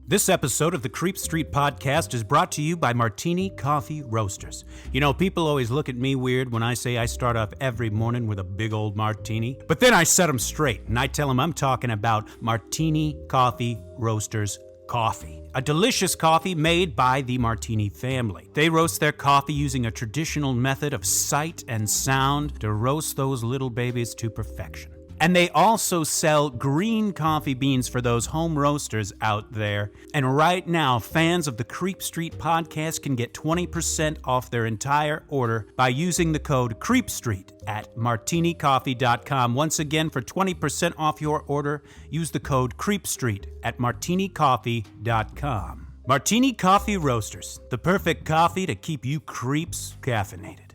This episode of the Creep Street Podcast is brought to you by Martini Coffee Roasters. You know, people always look at me weird when I say I start off every morning with a big old martini. But then I set them straight, and I tell them I'm talking about Martini Coffee Roasters coffee. A delicious coffee made by the Martini family. They roast their coffee using a traditional method of sight and sound to roast those little babies to perfection. And they also sell green coffee beans for those home roasters out there. And right now, fans of the Creep Street Podcast can get 20% off their entire order by using the code CREEPSTREET at martinicoffee.com. Once again, for 20% off your order, use the code CREEPSTREET at martinicoffee.com. Martini Coffee Roasters, the perfect coffee to keep you creeps caffeinated.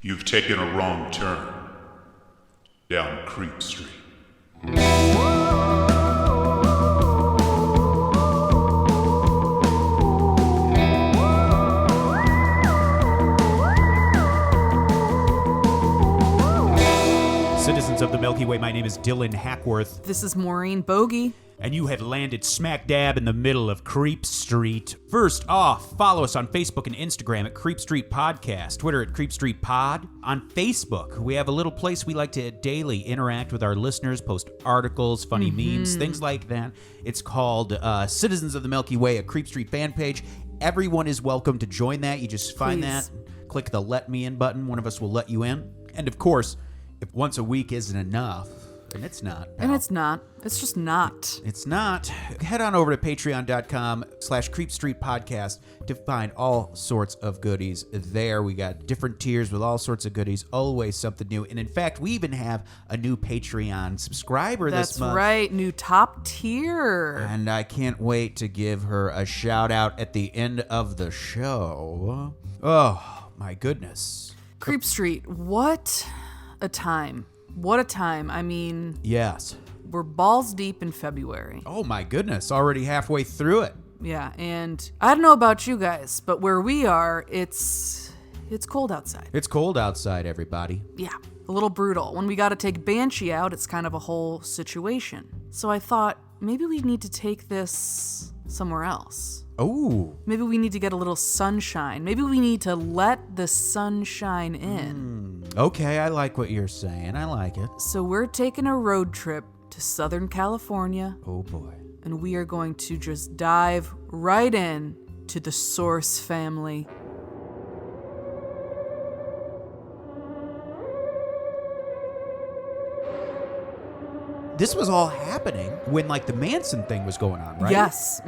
You've taken a wrong turn down Creep Street. Citizens of the Milky Way, my name is Dylan Hackworth. This is Maureen Bogey. And you have landed smack dab in the middle of Creep Street. First off, follow us on Facebook and Instagram at Creep Street Podcast, Twitter at Creep Street Pod. On Facebook, we have a little place we like to daily interact with our listeners, post articles, funny memes, things like that. It's called Citizens of the Milky Way, a Creep Street fan page. Everyone is welcome to join that. You just find that, click the Let Me In button. One of us will let you in. And of course, if once a week isn't enough, and it's not. Pal. And it's not. It's just not. It's not. Head on over to patreon.com/Creep Street Podcast to find all sorts of goodies there. We got different tiers with all sorts of goodies, always something new. And in fact, we even have a new Patreon subscriber this month. That's right, new top tier. And I can't wait to give her a shout out at the end of the show. Oh, my goodness. Creep Street, what a time. What a time. I mean, yes. We're balls deep in February. Oh my goodness, already halfway through it. Yeah, and I don't know about you guys, but where we are, it's cold outside. It's cold outside, everybody. Yeah, a little brutal. When we got to take Banshee out, it's kind of a whole situation. So I thought maybe we need to take this somewhere else. Oh. Maybe we need to get a little sunshine. Maybe we need to let the sunshine in. Okay, I like what you're saying. I like it. So we're taking a road trip to Southern California. Oh boy. And we are going to just dive right in to the Source family. This was all happening when, like, the Manson thing was going on, right? Yes.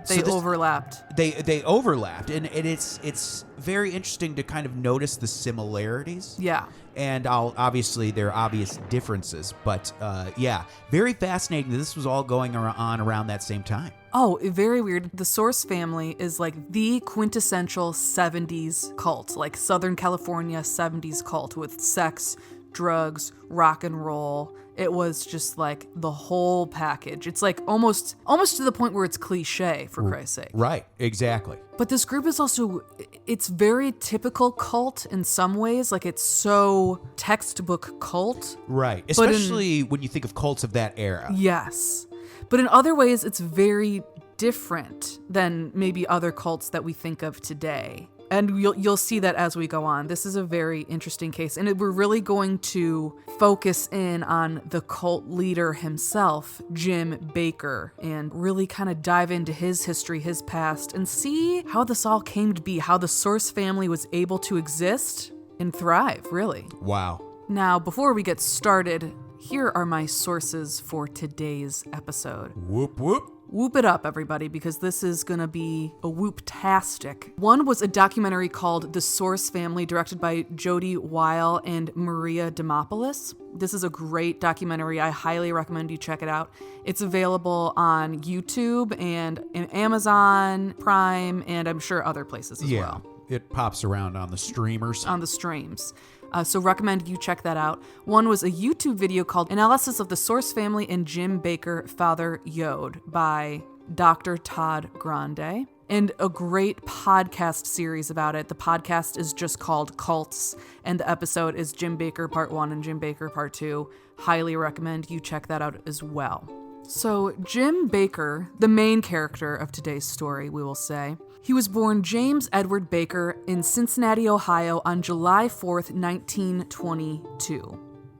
They overlapped. They overlapped, and it's very interesting to kind of notice the similarities. Yeah. And obviously there are obvious differences, but yeah, very fascinating that this was all going on around that same time. Oh, very weird. The Source family is like the quintessential 70s cult, like Southern California 70s cult with sex, drugs, rock and roll. It was just like the whole package. It's like almost to the point where it's cliche, for Christ's sake. Right, exactly. But this group is also, it's very typical cult in some ways. Like, it's so textbook cult. Right, especially when you think of cults of that era. Yes. But in other ways, it's very different than maybe other cults that we think of today. And you'll see that as we go on. This is a very interesting case. And we're really going to focus in on the cult leader himself, Jim Bakker, and really kind of dive into his history, his past, and see how this all came to be, how the Source family was able to exist and thrive, really. Wow. Now, before we get started, here are my sources for today's episode. Whoop, whoop. Whoop it up, everybody, because this is going to be a whoop-tastic. One was a documentary called The Source Family, directed by Jody Weil and Maria Demopoulos. This is a great documentary. I highly recommend you check it out. It's available on YouTube and Amazon Prime, and I'm sure other places as well. It pops around on the streamers. On the streams. So recommend you check that out. One was a YouTube video called Analysis of the Source Family and Jim Bakker, Father Yod by Dr. Todd Grande. And a great podcast series about it. The podcast is just called Cults, and the episode is Jim Bakker Part 1 and Jim Bakker Part 2. Highly recommend you check that out as well. So Jim Baker, the main character of today's story, we will say, he was born James Edward Baker in Cincinnati, Ohio on July 4th, 1922.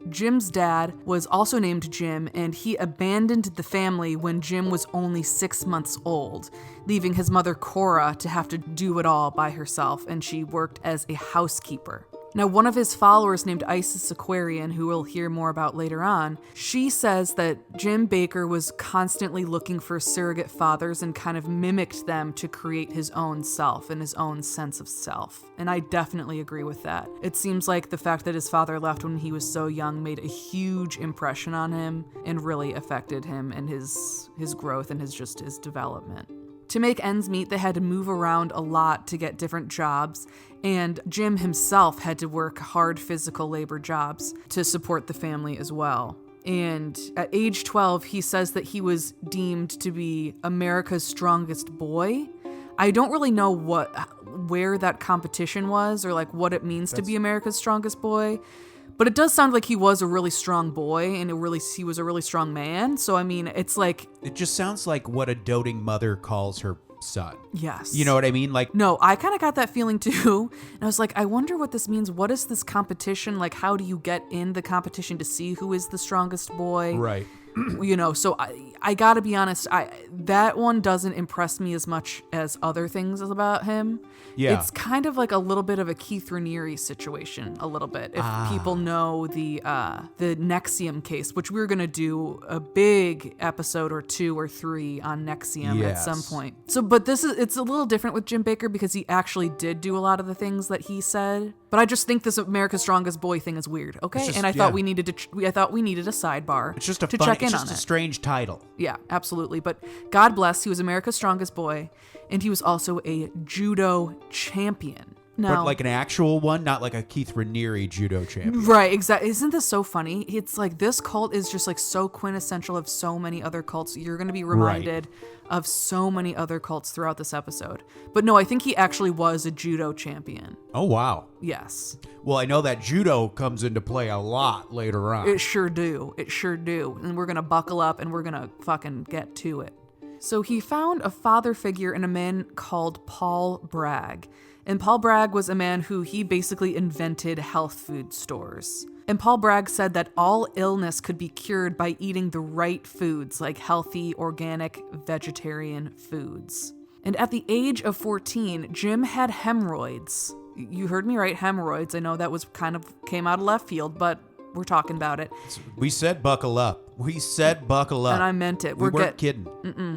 Jim's dad was also named Jim, and he abandoned the family when Jim was only 6 months old, leaving his mother Cora to have to do it all by herself, and she worked as a housekeeper. Now, one of his followers named Isis Aquarian, who we'll hear more about later on, she says that Jim Baker was constantly looking for surrogate fathers and kind of mimicked them to create his own self and his own sense of self. And I definitely agree with that. It seems like the fact that his father left when he was so young made a huge impression on him and really affected him and his growth and his development. To make ends meet, they had to move around a lot to get different jobs, and Jim himself had to work hard physical labor jobs to support the family as well. And at age 12, he says that he was deemed to be America's strongest boy. I don't really know where that competition was or like what it means to be America's strongest boy. But it does sound like he was a really strong boy and he was a really strong man. So, I mean, it's like... It just sounds like what a doting mother calls her son. Yes. You know what I mean? Like, no, I kind of got that feeling too. And I was like, I wonder what this means. What is this competition? Like, how do you get in the competition to see who is the strongest boy? Right. You know, so I gotta be honest, that one doesn't impress me as much as other things about him. Yeah. It's kind of like a little bit of a Keith Raniere situation, a little bit. If people know the NXIVM case, which we're gonna do a big episode or 2 or 3 on NXIVM at some point. So, but it's a little different with Jim Baker because he actually did do a lot of the things that he said. But I just think this America's Strongest Boy thing is weird, okay? Just, and I thought we needed a sidebar. It's just to check in on it. It's just a strange title. Yeah, absolutely. But God bless, he was America's Strongest Boy, and he was also a judo champion. Now, But like an actual one, not like a Keith Raniere judo champion. Right, exactly. Isn't this so funny? It's like this cult is just like so quintessential of so many other cults. You're going to be reminded of so many other cults throughout this episode. But no, I think he actually was a judo champion. Oh, wow. Yes. Well, I know that judo comes into play a lot later on. It sure do. And we're going to buckle up and we're going to fucking get to it. So he found a father figure in a man called Paul Bragg. And Paul Bragg was a man who he basically invented health food stores. And Paul Bragg said that all illness could be cured by eating the right foods, like healthy, organic, vegetarian foods. And at the age of 14, Jim had hemorrhoids. You heard me right, hemorrhoids. I know that was came out of left field, but we're talking about it. We said buckle up. And I meant it. We weren't kidding.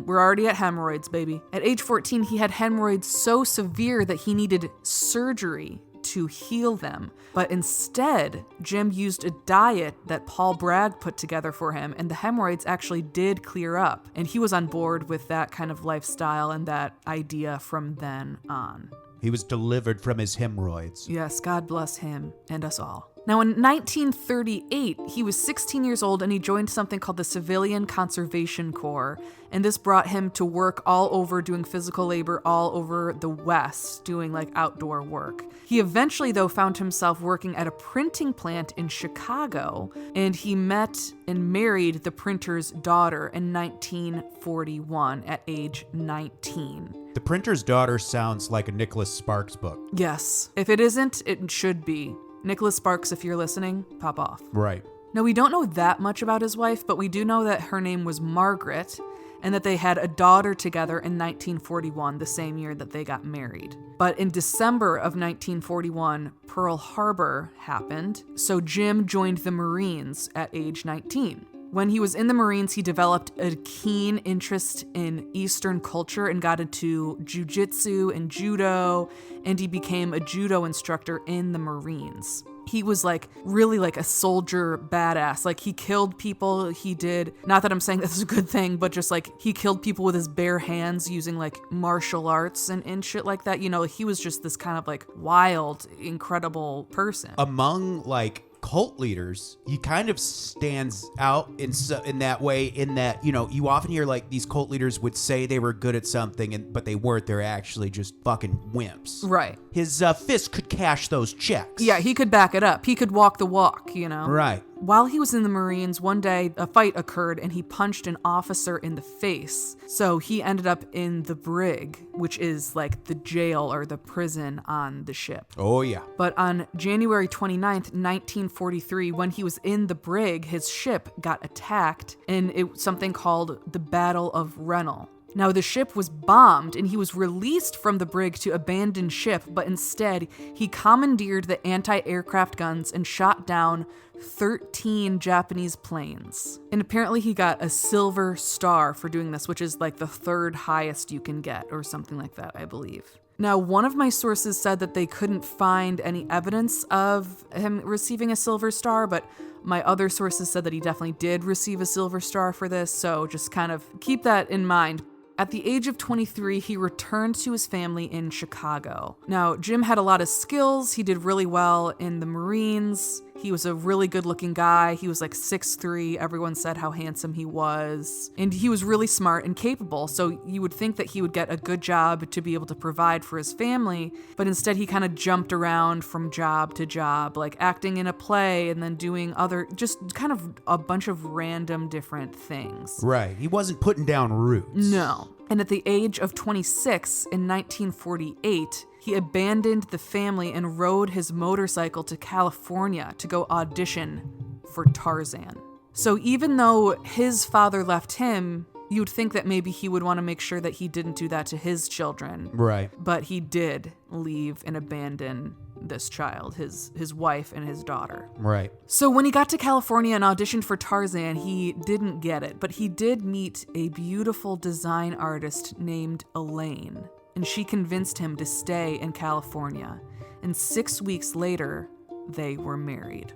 We're already at hemorrhoids, baby. At age 14, he had hemorrhoids so severe that he needed surgery to heal them. But instead, Jim used a diet that Paul Bragg put together for him, and the hemorrhoids actually did clear up. And he was on board with that kind of lifestyle and that idea from then on. He was delivered from his hemorrhoids. Yes, God bless him and us all. Now, in 1938, he was 16 years old and he joined something called the Civilian Conservation Corps. And this brought him to work all over, doing physical labor all over the West, doing like outdoor work. He eventually, though, found himself working at a printing plant in Chicago, and he met and married the printer's daughter in 1941 at age 19. The Printer's Daughter sounds like a Nicholas Sparks book. Yes. If it isn't, it should be. Nicholas Sparks, if you're listening, pop off. Right. Now, we don't know that much about his wife, but we do know that her name was Margaret and that they had a daughter together in 1941, the same year that they got married. But in December of 1941, Pearl Harbor happened, so Jim joined the Marines at age 19. When he was in the Marines, he developed a keen interest in Eastern culture and got into jiu-jitsu and judo, and he became a judo instructor in the Marines. He was like really like a soldier badass. Like he killed people. He did, not that I'm saying this is a good thing, but just like he killed people with his bare hands using like martial arts and shit like that. You know, he was just this kind of like wild, incredible person. Among like cult leaders, he kind of stands out in that way, in that, you know, you often hear like these cult leaders would say they were good at something, but they weren't. They're actually just fucking wimps. Right. His fist could cash those checks. Yeah, he could back it up. He could walk the walk, you know? Right. While he was in the Marines, one day a fight occurred and he punched an officer in the face. So he ended up in the brig, which is like the jail or the prison on the ship. Oh, yeah. But on January 29th, 1943, when he was in the brig, his ship got attacked in something called the Battle of Rennell. Now, the ship was bombed and he was released from the brig to abandon ship, but instead he commandeered the anti-aircraft guns and shot down 13 Japanese planes. And apparently he got a Silver Star for doing this, which is like the third highest you can get or something like that, I believe. Now, one of my sources said that they couldn't find any evidence of him receiving a Silver Star, but my other sources said that he definitely did receive a Silver Star for this, so just kind of keep that in mind. At the age of 23, he returned to his family in Chicago. Now, Jim had a lot of skills. He did really well in the Marines. He was a really good-looking guy. He was like 6'3". Everyone said how handsome he was. And he was really smart and capable, so you would think that he would get a good job to be able to provide for his family, but instead he kind of jumped around from job to job, like acting in a play and then doing other, just kind of a bunch of random different things. Right. He wasn't putting down roots. No. And at the age of 26, in 1948, he abandoned the family and rode his motorcycle to California to go audition for Tarzan. So even though his father left him, you'd think that maybe he would want to make sure that he didn't do that to his children. Right. But he did leave and abandon this child, his wife and his daughter. Right. So when he got to California and auditioned for Tarzan, he didn't get it, but he did meet a beautiful design artist named Elaine, and she convinced him to stay in California. And 6 weeks later, they were married.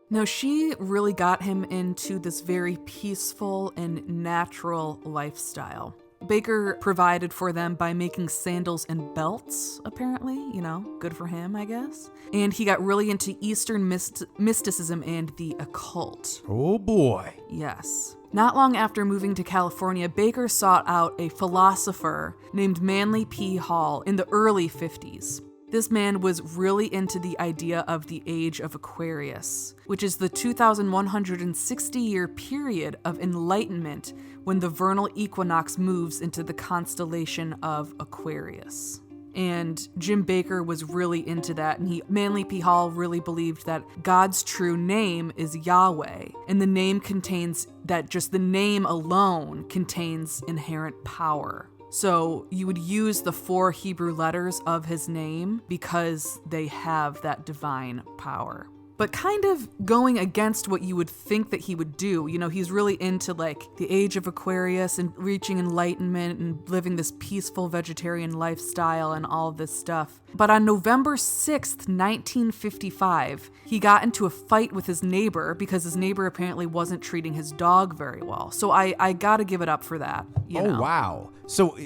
Now, she really got him into this very peaceful and natural lifestyle. Baker provided for them by making sandals and belts, apparently, good for him, I guess. And he got really into Eastern mysticism and the occult. Oh boy. Yes. Not long after moving to California, Baker sought out a philosopher named Manly P. Hall in the early 50s. This man was really into the idea of the age of Aquarius, which is the 2,160-year period of enlightenment when the vernal equinox moves into the constellation of Aquarius. And Jim Baker was really into that, and Manly P. Hall really believed that God's true name is Yahweh, and the name contains that just the name alone contains inherent power. So you would use the 4 Hebrew letters of his name because they have that divine power. But kind of going against what you would think that he would do. He's really into like the age of Aquarius and reaching enlightenment and living this peaceful vegetarian lifestyle and all of this stuff. But on November 6th, 1955, he got into a fight with his neighbor because his neighbor apparently wasn't treating his dog very well. So I gotta give it up for that. You know? Wow. So,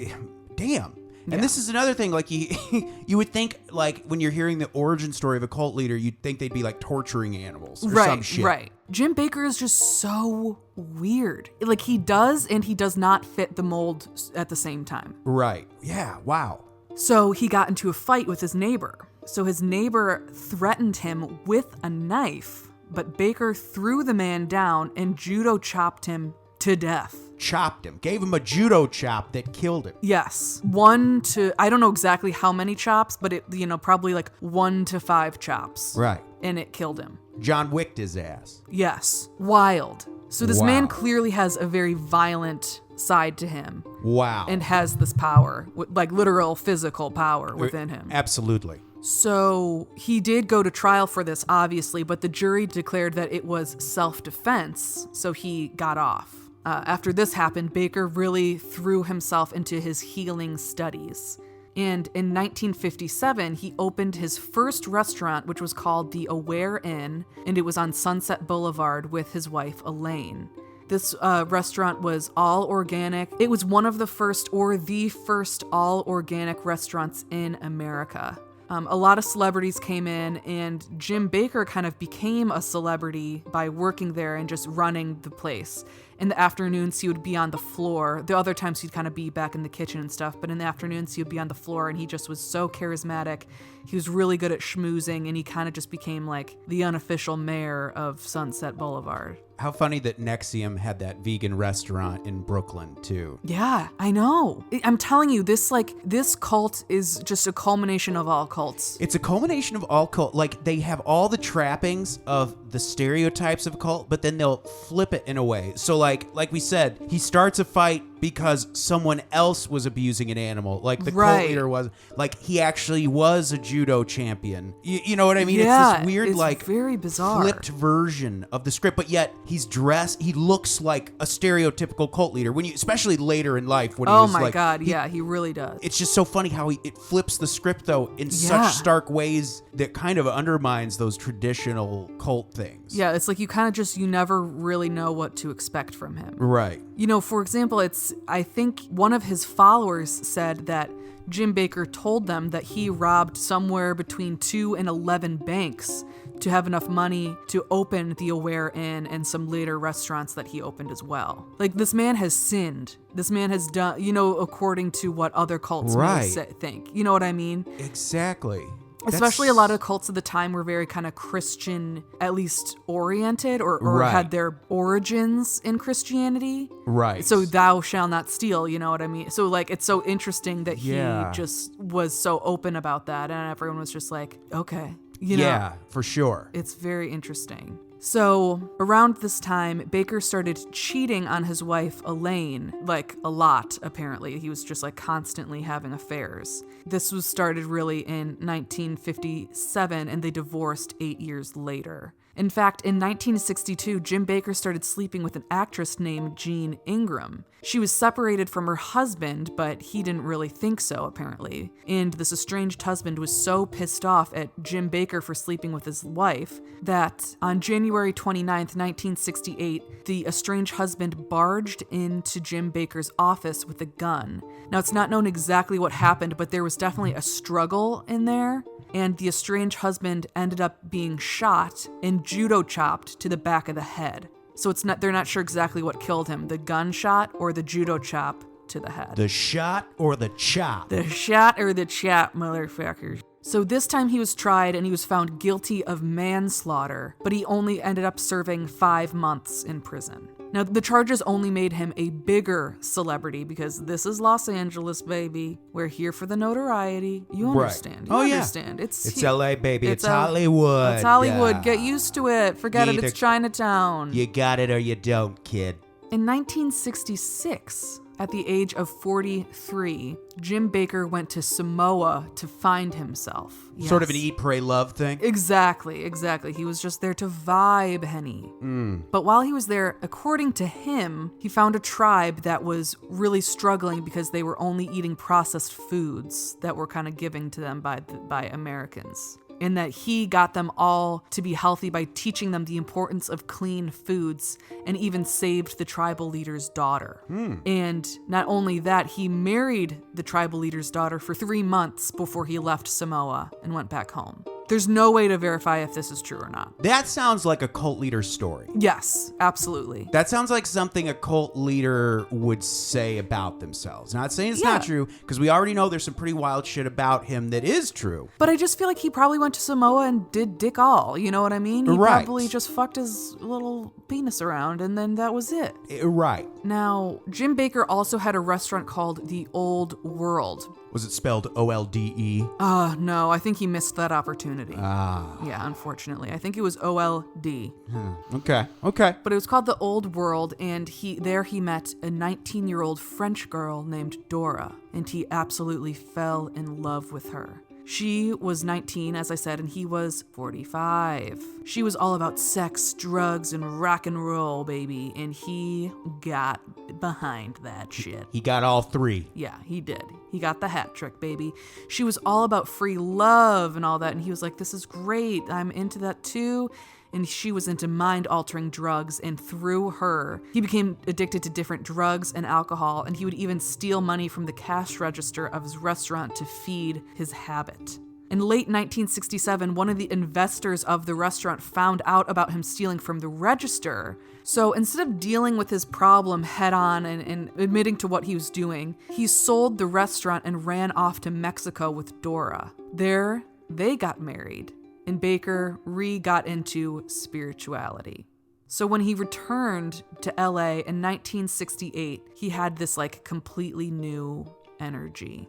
damn. And this is another thing, like you would think, like when you're hearing the origin story of a cult leader, you'd think they'd be like torturing animals or some shit. Right. Jim Baker is just so weird. Like he does and he does not fit the mold at the same time. Right. Yeah. Wow. So he got into a fight with his neighbor. So his neighbor threatened him with a knife, but Baker threw the man down and judo chopped him to death. Chopped him. Gave him a judo chop that killed him. Yes. 1 to, I don't know exactly how many chops, but it, probably like 1 to 5 chops. Right. And it killed him. John Wicked his ass. Yes. Wild. So this man clearly has a very violent side to him. Wow. And has this power, like literal physical power within him. Absolutely. So he did go to trial for this, obviously, but the jury declared that it was self-defense, so he got off. After this happened, Baker really threw himself into his healing studies. And in 1957, he opened his first restaurant, which was called the Aware Inn, and it was on Sunset Boulevard with his wife, Elaine. This restaurant was all organic. It was one of the first or the first all organic restaurants in America. A lot of celebrities came in, and Jim Bakker kind of became a celebrity by working there and just running the place. In the afternoons, he would be on the floor. The other times, he'd kind of be back in the kitchen and stuff. But in the afternoons, he would be on the floor, and he just was so charismatic. He was really good at schmoozing, and he kind of just became like the unofficial mayor of Sunset Boulevard. How funny that Nexium had that vegan restaurant in Brooklyn, too. Yeah, I know. I'm telling you, this cult is just a culmination of all cults. It's a culmination of all cult. Like, they have all the trappings of the stereotypes of a cult, but then they'll flip it in a way. So, like we said, he starts a fight because someone else was abusing an animal. Like, the cult leader was. Like, he actually was a judo champion. You know what I mean? Yeah, it's this weird, it's very bizarre. flipped version of the script, but yet he's dressed, he looks like a stereotypical cult leader, especially later in life when he was like... Oh my God, yeah, he really does. It's just so funny how it flips the script, though, in such stark ways that kind of undermines those traditional cult things. Yeah, it's like you never really know what to expect from him. Right. For example, I think one of his followers said that Jim Bakker told them that he robbed somewhere between 2 and 11 banks to have enough money to open the Aware Inn and some later restaurants that he opened as well. Like, this man has sinned. This man has done, according to what other cults may think. You know what I mean? Exactly. Especially a lot of cults of the time were very kind of Christian, at least oriented, or had their origins in Christianity. Right. So thou shalt not steal, you know what I mean? So like, it's so interesting that he just was so open about that, and everyone was just like, okay. Yeah, for sure. It's very interesting. So around this time, Bakker started cheating on his wife, Elaine, like a lot, apparently. He was just like constantly having affairs. This was started really in 1957, and they divorced 8 years later. In fact, in 1962, Jim Bakker started sleeping with an actress named Jean Ingram. She was separated from her husband, but he didn't really think so, apparently. And this estranged husband was so pissed off at Jim Bakker for sleeping with his wife that on January 29th, 1968, the estranged husband barged into Jim Bakker's office with a gun. Now, it's not known exactly what happened, but there was definitely a struggle in there. And the estranged husband ended up being shot and judo chopped to the back of the head. So they're not sure exactly what killed him, the gunshot or the judo chop to the head. The shot or the chop? The shot or the chop, motherfuckers. So this time he was tried and he was found guilty of manslaughter, but he only ended up serving 5 months in prison. Now, the charges only made him a bigger celebrity because this is Los Angeles, baby. We're here for the notoriety. You understand. Right. You understand. It's LA, baby. It's Hollywood. It's Hollywood. Yeah. Get used to it. Forget it. It's Chinatown. You got it or you don't, kid. In 1966, at the age of 43, Jim Bakker went to Samoa to find himself. Yes. Sort of an eat, pray, love thing? Exactly. He was just there to vibe, Henny. But while he was there, according to him, he found a tribe that was really struggling because they were only eating processed foods that were kind of given to them by Americans. And that he got them all to be healthy by teaching them the importance of clean foods, and even saved the tribal leader's daughter. And not only that, he married the tribal leader's daughter for 3 months before he left Samoa and went back home. There's no way to verify if this is true or not. That sounds like a cult leader story. Yes, absolutely. That sounds like something a cult leader would say about themselves. Not saying it's not true, because we already know there's some pretty wild shit about him that is true. But I just feel like he probably went to Samoa and did dick all, you know what I mean? He probably just fucked his little penis around, and then that was it. Right. Now, Jim Bakker also had a restaurant called The Old World. Was it spelled O-L-D-E? No, I think he missed that opportunity. Ah. Yeah, unfortunately. I think it was O-L-D. Okay. But it was called The Old World, and he met a 19-year-old French girl named Dora, and he absolutely fell in love with her. She was 19, as I said, and he was 45. She was all about sex, drugs, and rock and roll, baby, and he got behind that shit. He got all three. Yeah, he did. He got the hat trick, baby. She was all about free love and all that, and he was like, this is great. I'm into that too. And she was into mind-altering drugs, and through her, he became addicted to different drugs and alcohol, and he would even steal money from the cash register of his restaurant to feed his habit. In late 1967, one of the investors of the restaurant found out about him stealing from the register. So instead of dealing with his problem head on and admitting to what he was doing, he sold the restaurant and ran off to Mexico with Dora. There, they got married, and Baker got into spirituality. So when he returned to LA in 1968, he had this like completely new energy.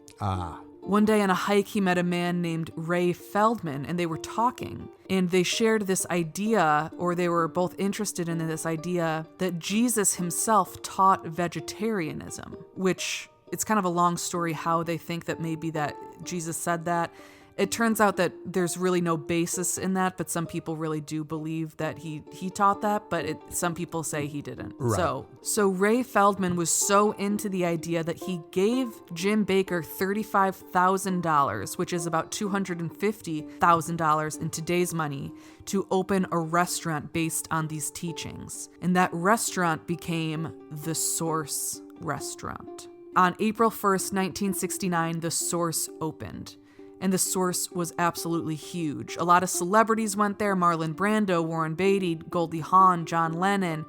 One day on a hike, he met a man named Ray Feldman, and they were talking. And they shared this idea, or they were both interested in this idea, that Jesus himself taught vegetarianism, which it's kind of a long story how they think that maybe that Jesus said that. It turns out that there's really no basis in that, but some people really do believe that he taught that, but some people say he didn't. Right. So Ray Feldman was so into the idea that he gave Jim Baker $35,000, which is about $250,000 in today's money, to open a restaurant based on these teachings. And that restaurant became the Source Restaurant. On April 1st, 1969, the Source opened. And the Source was absolutely huge. A lot of celebrities went there. Marlon Brando, Warren Beatty, Goldie Hawn, John Lennon,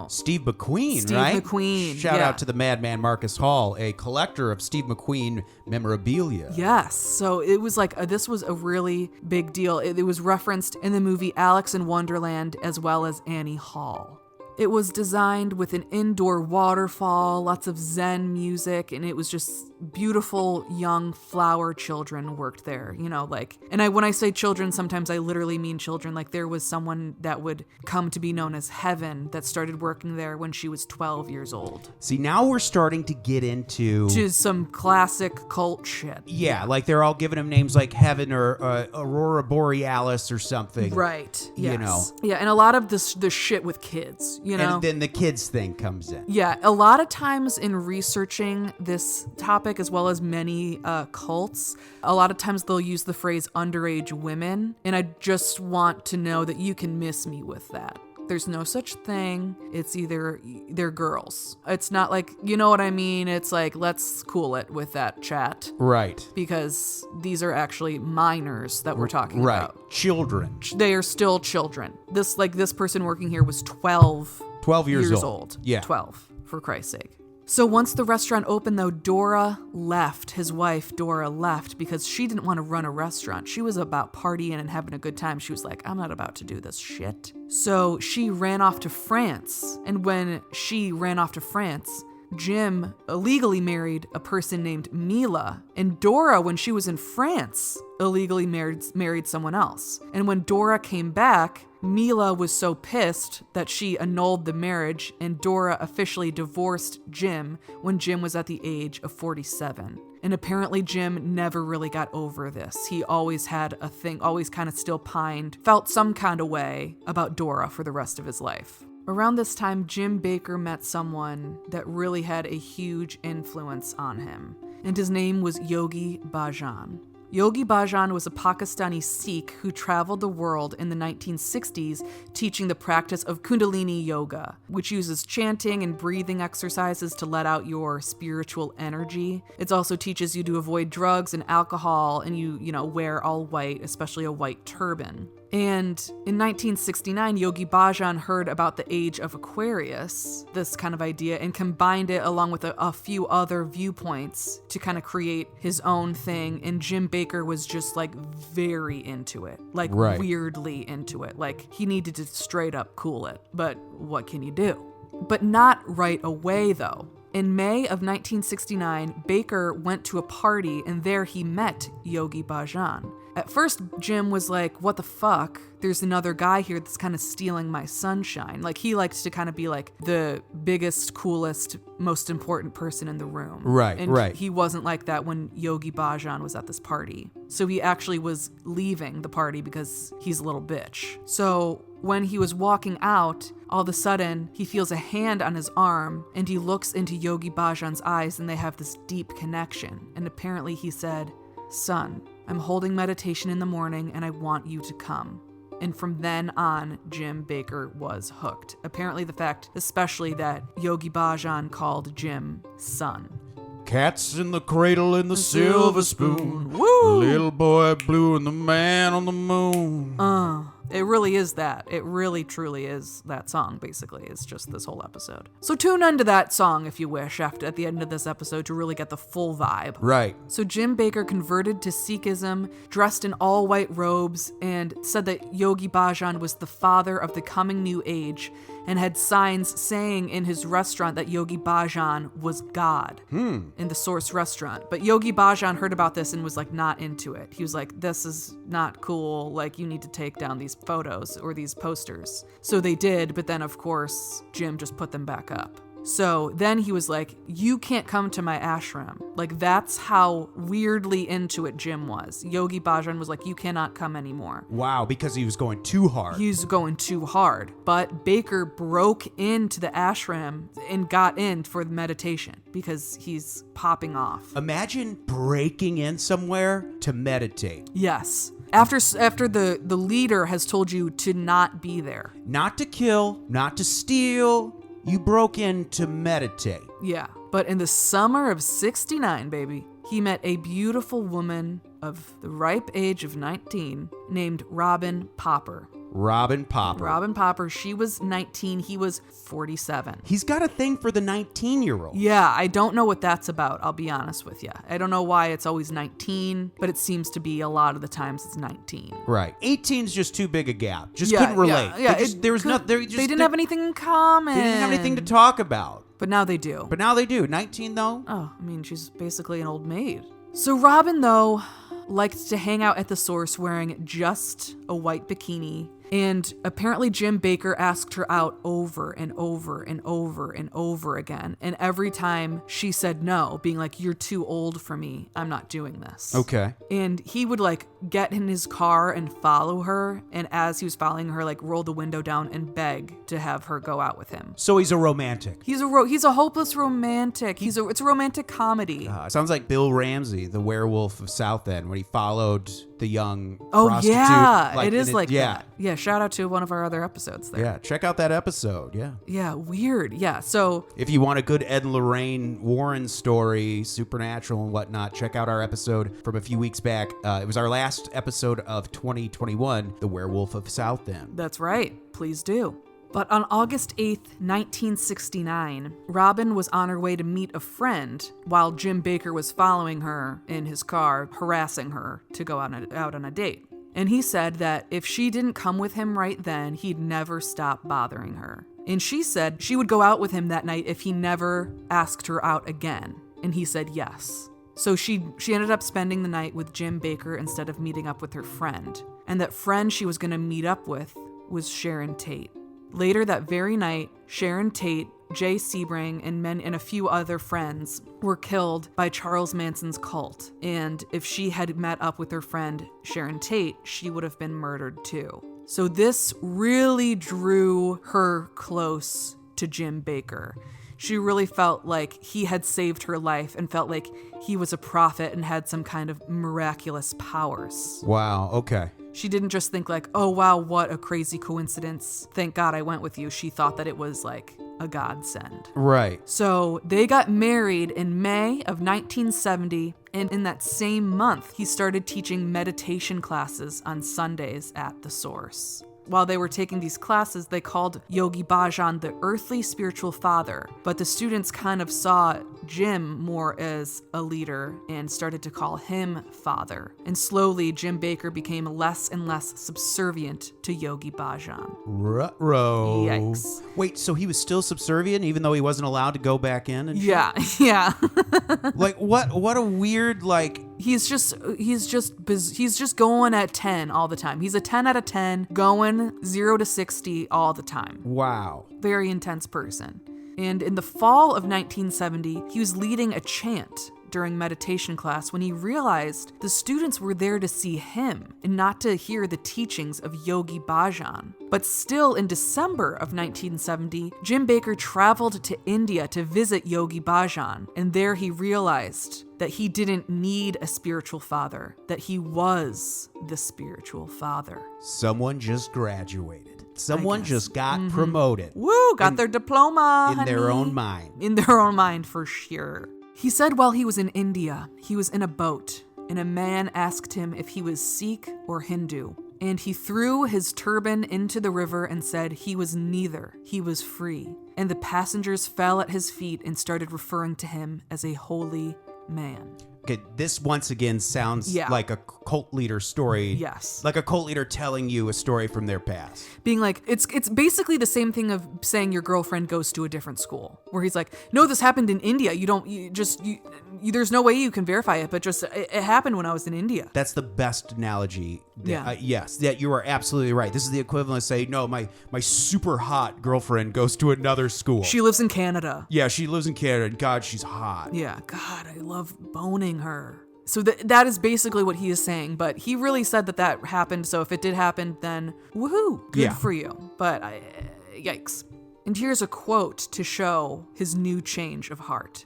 Steve McQueen, Steve right? McQueen. Shout out to the madman Marcus Hall, a collector of Steve McQueen memorabilia. Yes. So it was like, this was a really big deal. It was referenced in the movie Alice in Wonderland as well as Annie Hall. It was designed with an indoor waterfall, lots of Zen music, and it was just beautiful young flower children worked there, and when I say children, sometimes I literally mean children. Like there was someone that would come to be known as Heaven that started working there when she was 12 years old. See, now we're starting to get into some classic cult shit. Yeah, like they're all giving him names like Heaven or Aurora Borealis or something. Right. Yes. You know. Yeah, and a lot of the shit with kids, And then the kids thing comes in. Yeah, a lot of times in researching this topic, as well as many cults, a lot of times they'll use the phrase underage women, and I just want to know that you can miss me with that. There's no such thing. It's either they're girls. It's not like, you know what I mean? It's like, let's cool it with that chat. Right. Because these are actually minors that we're talking about. Children. They are still children. This person working here was 12 years old. Yeah. 12, for Christ's sake. So once the restaurant opened, though, his wife Dora left because she didn't want to run a restaurant. She was about partying and having a good time. She was like, I'm not about to do this shit. So she ran off to France. And when she ran off to France, Jim illegally married a person named Mila. And Dora, when she was in France, illegally married someone else. And when Dora came back, Mila was so pissed that she annulled the marriage, and Dora officially divorced Jim when Jim was at the age of 47. And apparently Jim never really got over this. He always had a thing, always kind of still pined, felt some kind of way about Dora for the rest of his life. Around this time, Jim Baker met someone that really had a huge influence on him, and his name was Yogi Bhajan. Yogi Bhajan was a Pakistani Sikh who traveled the world in the 1960s teaching the practice of Kundalini Yoga, which uses chanting and breathing exercises to let out your spiritual energy. It also teaches you to avoid drugs and alcohol, and you wear all white, especially a white turban. And in 1969, Yogi Bhajan heard about the age of Aquarius, this kind of idea, and combined it along with a few other viewpoints to kind of create his own thing. And Jim Baker was just like very into it, like weirdly into it. Like he needed to straight up cool it. But what can you do? But not right away, though. In May of 1969, Baker went to a party, and there he met Yogi Bhajan. At first, Jim was like, what the fuck? There's another guy here that's kind of stealing my sunshine. Like, he likes to kind of be like the biggest, coolest, most important person in the room. Right. He wasn't like that when Yogi Bhajan was at this party. So he actually was leaving the party because he's a little bitch. So when he was walking out, all of a sudden, he feels a hand on his arm, and he looks into Yogi Bhajan's eyes, and they have this deep connection. And apparently he said, "Son, I'm holding meditation in the morning, and I want you to come." And from then on, Jim Baker was hooked. Apparently the fact, especially that Yogi Bhajan called Jim son. Cats in the cradle and the silver spoon. Woo! Little boy blue and the man on the moon. It really is that. It really, truly is that song, basically. It's just this whole episode. So tune into that song if you wish at the end of this episode to really get the full vibe. Right. So Jim Baker converted to Sikhism, dressed in all white robes, and said that Yogi Bhajan was the father of the coming new age, and had signs saying in his restaurant that Yogi Bhajan was God in the Source restaurant. But Yogi Bhajan heard about this and was like not into it. He was like, this is not cool. Like, you need to take down these photos or these posters. So they did, but then of course Jim just put them back up. So then he was like, you can't come to my ashram. Like, that's how weirdly into it Jim was. Yogi Bhajan was like, you cannot come anymore. Wow, because he was going too hard. He was going too hard. But Baker broke into the ashram and got in for the meditation because he's popping off. Imagine breaking in somewhere to meditate. Yes. After the leader has told you to not be there. Not to kill, not to steal. You broke in to meditate. Yeah. But in the summer of 69, baby, he met a beautiful woman of the ripe age of 19 named Robin Popper. Robin Popper. Robin Popper, she was 19, he was 47. He's got a thing for the 19-year-old. Yeah, I don't know what that's about, I'll be honest with you. I don't know why it's always 19, but it seems to be a lot of the times it's 19. Right. 18's just too big a gap. Just couldn't relate. Yeah, They didn't have anything in common. They didn't have anything to talk about. But now they do. But now they do. 19, though? Oh, I mean, she's basically an old maid. So Robin, though, liked to hang out at the Source wearing just a white bikini. And apparently Jim Baker asked her out over and over and over and over again. And every time she said no, being like, you're too old for me. I'm not doing this. Okay. And he would like get in his car and follow her. And as he was following her, like roll the window down and beg to have her go out with him. So he's a romantic. He's a hopeless romantic. It's a romantic comedy. Sounds like Bill Ramsey, the werewolf of Southend, when he followed the young Oh, prostitute. yeah. It is like yeah. that. Yeah, shout out to one of our other episodes there. Yeah, check out that episode. Yeah. Yeah, weird. Yeah, so If you want a good Ed and Lorraine Warren story, supernatural and whatnot, check out our episode from a few weeks back. It was our last episode of 2021, The Werewolf of Southend. that's right. Please do. But on August 8th, 1969, Robin was on her way to meet a friend while Jim Baker was following her in his car, harassing her to go out on a date. And he said that if she didn't come with him right then, he'd never stop bothering her. And she said she would go out with him that night if he never asked her out again. And he said yes. So she ended up spending the night with Jim Baker instead of meeting up with her friend. And that friend she was going to meet up with was Sharon Tate. Later that very night, Sharon Tate, Jay Sebring, and a few other friends were killed by Charles Manson's cult. And if she had met up with her friend Sharon Tate, she would have been murdered too. So this really drew her close to Jim Baker. She really felt like he had saved her life and felt like he was a prophet and had some kind of miraculous powers. Wow, okay. She didn't just think like, oh wow, what a crazy coincidence. Thank God I went with you. She thought that it was like a godsend. Right. So they got married in May of 1970, and in that same month, he started teaching meditation classes on Sundays at the Source. While they were taking these classes, they called Yogi Bhajan the earthly spiritual father, but the students kind of saw Jim more as a leader and started to call him father. And slowly, Jim Baker became less and less subservient to Yogi Bhajan. Ruh-roh. Yikes. Wait, so he was still subservient even though he wasn't allowed to go back in? And Yeah, yeah. Like, what a weird, like... He's just going at 10 all the time. He's a 10 out of 10, going 0 to 60 all the time. Wow. Very intense person. And in the fall of 1970, he was leading a chant during meditation class when he realized the students were there to see him and not to hear the teachings of Yogi Bhajan. But still in December of 1970, Jim Baker traveled to India to visit Yogi Bhajan, and there he realized that he didn't need a spiritual father, that he was the spiritual father. Someone just graduated. Someone just got promoted. Woo, got their diploma, in their honey. own mind. In their own mind, for sure. He said while he was in India, he was in a boat, and a man asked him if he was Sikh or Hindu. And he threw his turban into the river and said he was neither. He was free. And the passengers fell at his feet and started referring to him as a holy man. Okay, this once again sounds like a cult leader story. Yes. Like a cult leader telling you a story from their past. Being like, it's basically the same thing of saying your girlfriend goes to a different school. Where he's like, no, this happened in India. There's no way you can verify it, but just, it happened when I was in India. That's the best analogy. Yeah. Yes, you are absolutely right. This is the equivalent of saying, no, my super hot girlfriend goes to another school. She lives in Canada. Yeah, she lives in Canada, and God, she's hot. Yeah, God, I love boning her. So that is basically what he is saying, but he really said that happened, so if it did happen, then woohoo, good for you. But yikes. And here's a quote to show his new change of heart.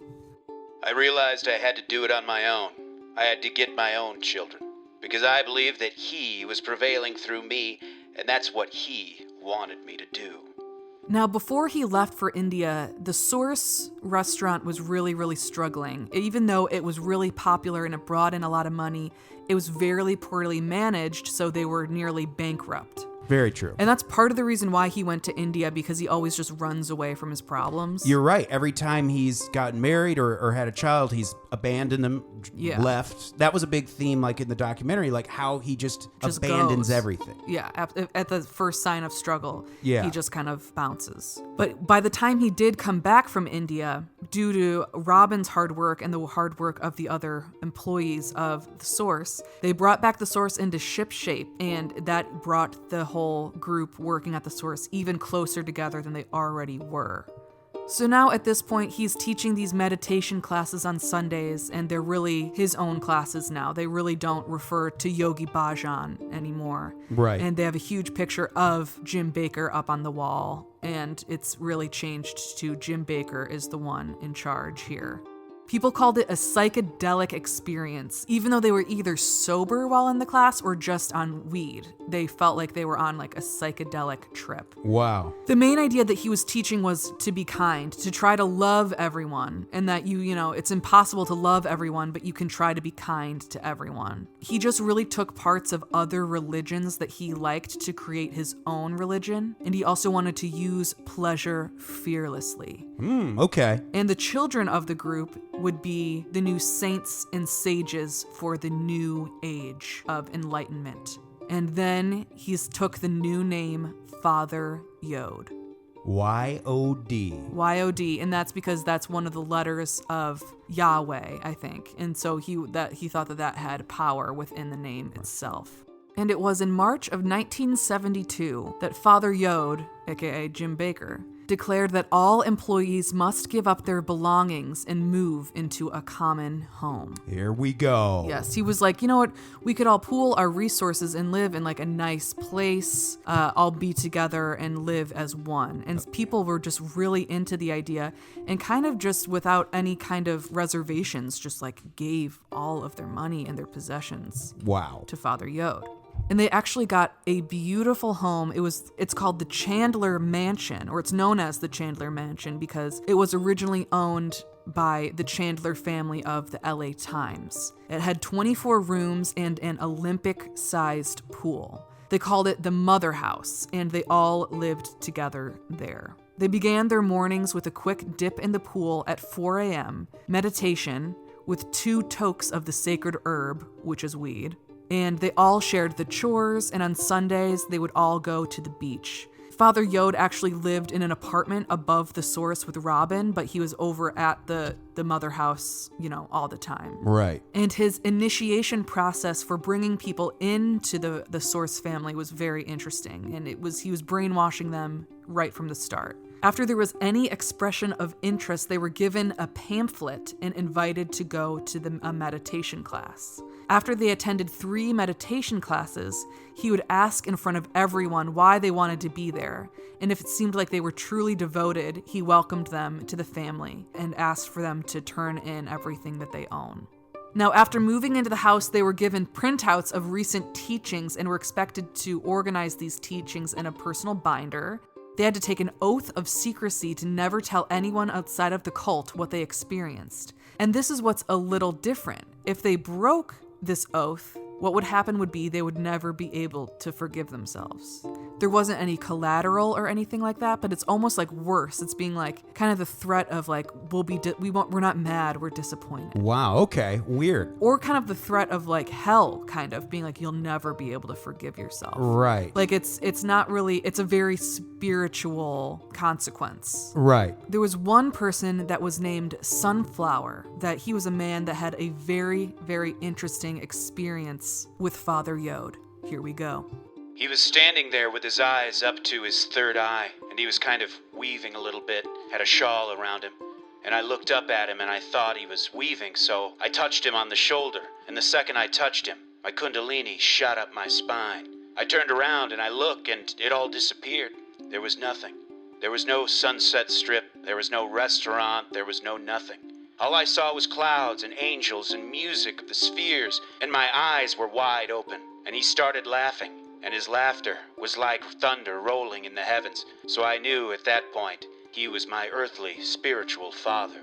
I realized I had to do it on my own. I had to get my own children, because I believed that he was prevailing through me, and that's what he wanted me to do. Now, before he left for India, the Source restaurant was really, really struggling. Even though it was really popular and it brought in a lot of money, it was very poorly managed, so they were nearly bankrupt. Very true. And that's part of the reason why he went to India, because he always just runs away from his problems. You're right. Every time he's gotten married or had a child, he's abandoned them, left. That was a big theme, like in the documentary, like how he just abandons goes. Everything. Yeah, at the first sign of struggle, he just kind of bounces. But by the time he did come back from India, due to Robin's hard work and the hard work of the other employees of the Source, they brought back the Source into ship shape, and that brought the whole group working at the Source even closer together than they already were. So now at this point, he's teaching these meditation classes on Sundays, and they're really his own classes now. They really don't refer to Yogi Bhajan anymore. Right. And they have a huge picture of Jim Bakker up on the wall, and it's really changed to Jim Bakker is the one in charge here. People called it a psychedelic experience, even though they were either sober while in the class or just on weed. They felt like they were on like a psychedelic trip. Wow. The main idea that he was teaching was to be kind, to try to love everyone, and that it's impossible to love everyone, but you can try to be kind to everyone. He just really took parts of other religions that he liked to create his own religion, and he also wanted to use pleasure fearlessly. Okay. And the children of the group would be the new saints and sages for the new age of enlightenment. And then he's took the new name Father Yod. Y-O-D. Y-O-D, and that's because that's one of the letters of Yahweh, I think. And so he thought that had power within the name itself. And it was in March of 1972 that Father Yod, aka Jim Bakker, declared that all employees must give up their belongings and move into a common home. Here we go. Yes, he was like, you know what? We could all pool our resources and live in like a nice place, all be together and live as one. And people were just really into the idea and kind of just without any kind of reservations, just like gave all of their money and their possessions to Father Yod. And they actually got a beautiful home. It's called the Chandler Mansion, or it's known as the Chandler Mansion because it was originally owned by the Chandler family of the LA Times. It had 24 rooms and an Olympic-sized pool. They called it the Mother House, and they all lived together there. They began their mornings with a quick dip in the pool at 4 a.m., meditation with 2 tokes of the sacred herb, which is weed, and they all shared the chores, and on Sundays, they would all go to the beach. Father Yod actually lived in an apartment above the Source with Robin, but he was over at the Mother House, all the time. Right. And his initiation process for bringing people into the Source family was very interesting, and he was brainwashing them right from the start. After there was any expression of interest, they were given a pamphlet and invited to go to a meditation class. After they attended 3 meditation classes, he would ask in front of everyone why they wanted to be there, and if it seemed like they were truly devoted, he welcomed them to the family and asked for them to turn in everything that they own. Now, after moving into the house, they were given printouts of recent teachings and were expected to organize these teachings in a personal binder. They had to take an oath of secrecy to never tell anyone outside of the cult what they experienced. And this is what's a little different. If they broke this oath, what would happen would be they would never be able to forgive themselves. There wasn't any collateral or anything like that, but it's almost like worse. It's being like kind of the threat of like, we're not mad, we're disappointed. Wow, okay, weird. Or kind of the threat of like hell, kind of being like, you'll never be able to forgive yourself. Right. Like it's not really, it's a very spiritual consequence. Right. There was one person that was named Sunflower, that he was a man that had a very, very interesting experience with Father Yod. Here we go. He was standing there with his eyes up to his third eye, and he was kind of weaving a little bit, had a shawl around him. And I looked up at him and I thought he was weaving, so I touched him on the shoulder. And the second I touched him, my kundalini shot up my spine. I turned around and I looked and it all disappeared. There was nothing. There was no Sunset Strip, there was no restaurant, there was no nothing. All I saw was clouds and angels and music of the spheres, and my eyes were wide open. And he started laughing, and his laughter was like thunder rolling in the heavens. So I knew at that point he was my earthly, spiritual father.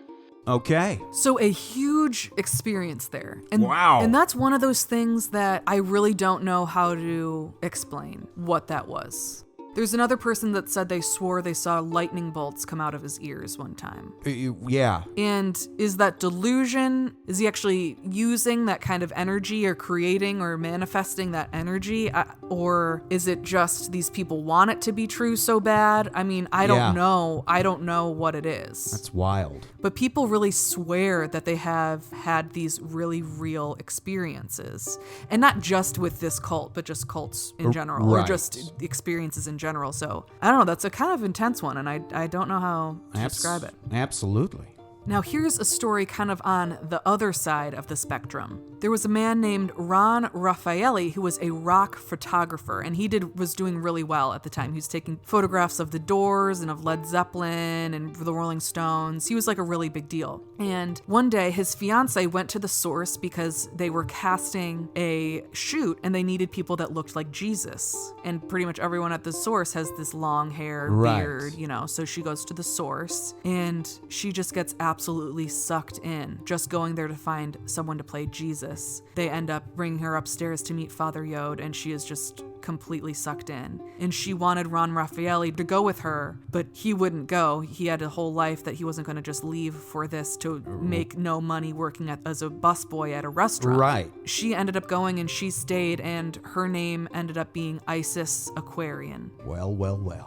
Okay. So a huge experience there. And, Wow. And that's one of those things that I really don't know how to explain what that was. There's another person that said they swore they saw lightning bolts come out of his ears one time. Yeah. And is that delusion? Is he actually using that kind of energy or creating or manifesting that energy? Or is it just these people want it to be true so bad? I mean, I don't know. I don't know what it is. That's wild. But people really swear that they have had these really real experiences. And not just with this cult, but just cults in general. Right. Or just experiences in general. So, I don't know. That's a kind of intense one. And I don't know how to describe it. Absolutely. Now, here's a story kind of on the other side of the spectrum. There was a man named Ron Raffaelli who was a rock photographer, and he was doing really well at the time. He was taking photographs of the Doors and of Led Zeppelin and the Rolling Stones. He was like a really big deal. And one day, his fiance went to the source because they were casting a shoot, and they needed people that looked like Jesus. And pretty much everyone at the source has this long hair, beard, so she goes to the source, and she just gets absolutely sucked in, just going there to find someone to play Jesus. They end up bringing her upstairs to meet Father Yod, and she is just completely sucked in. And she wanted Ron Raffaelli to go with her, but he wouldn't go. He had a whole life that he wasn't going to just leave for this to make no money working as a busboy at a restaurant. Right. She ended up going and she stayed, and her name ended up being Isis Aquarian. Well.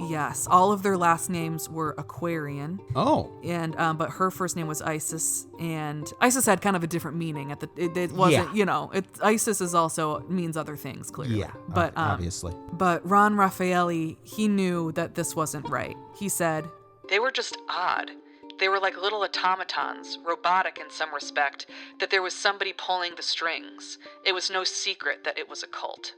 Yes, all of their last names were Aquarian. Oh. And but her first name was Isis, and Isis had kind of a different meaning. It wasn't, Isis is also means other things, clearly. Yeah, but obviously. But Ron Raffaelli, he knew that this wasn't right. He said, "They were just odd. They were like little automatons, robotic in some respect, that there was somebody pulling the strings. It was no secret that it was a cult."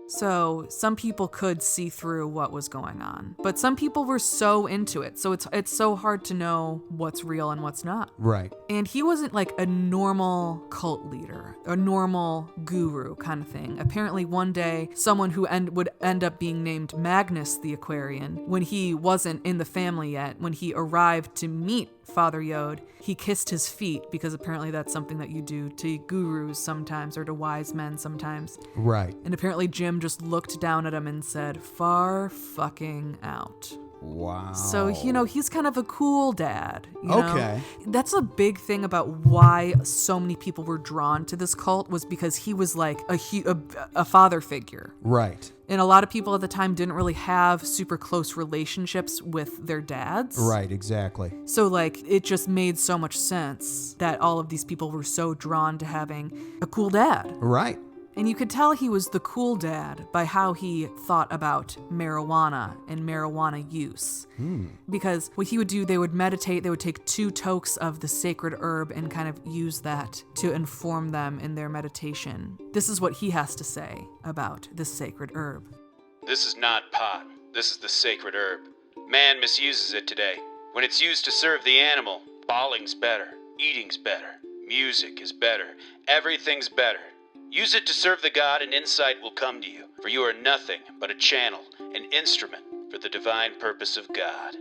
So some people could see through what was going on, but some people were so into it. So it's so hard to know what's real and what's not. Right. And he wasn't like a normal cult leader, a normal guru kind of thing. Apparently one day, someone who would end up being named Magnus the Aquarian, when he wasn't in the family yet, when he arrived to meet Father Yod, he kissed his feet, because apparently that's something that you do to gurus sometimes, or to wise men sometimes. Right. And apparently Jim just looked down at him and said, "Far fucking out." Wow. So, he's kind of a cool dad. Okay. That's a big thing about why so many people were drawn to this cult, was because he was like a father figure. Right. And a lot of people at the time didn't really have super close relationships with their dads. Right, exactly. So, it just made so much sense that all of these people were so drawn to having a cool dad. Right. And you could tell he was the cool dad by how he thought about marijuana and marijuana use. Because what he would do, they would meditate, they would take 2 tokes of the sacred herb and kind of use that to inform them in their meditation. This is what he has to say about this sacred herb. This is not pot. This is the sacred herb. Man misuses it today. When it's used to serve the animal, bawling's better, eating's better, music is better, everything's better. Use it to serve the God, and insight will come to you, for you are nothing but a channel, an instrument for the divine purpose of God.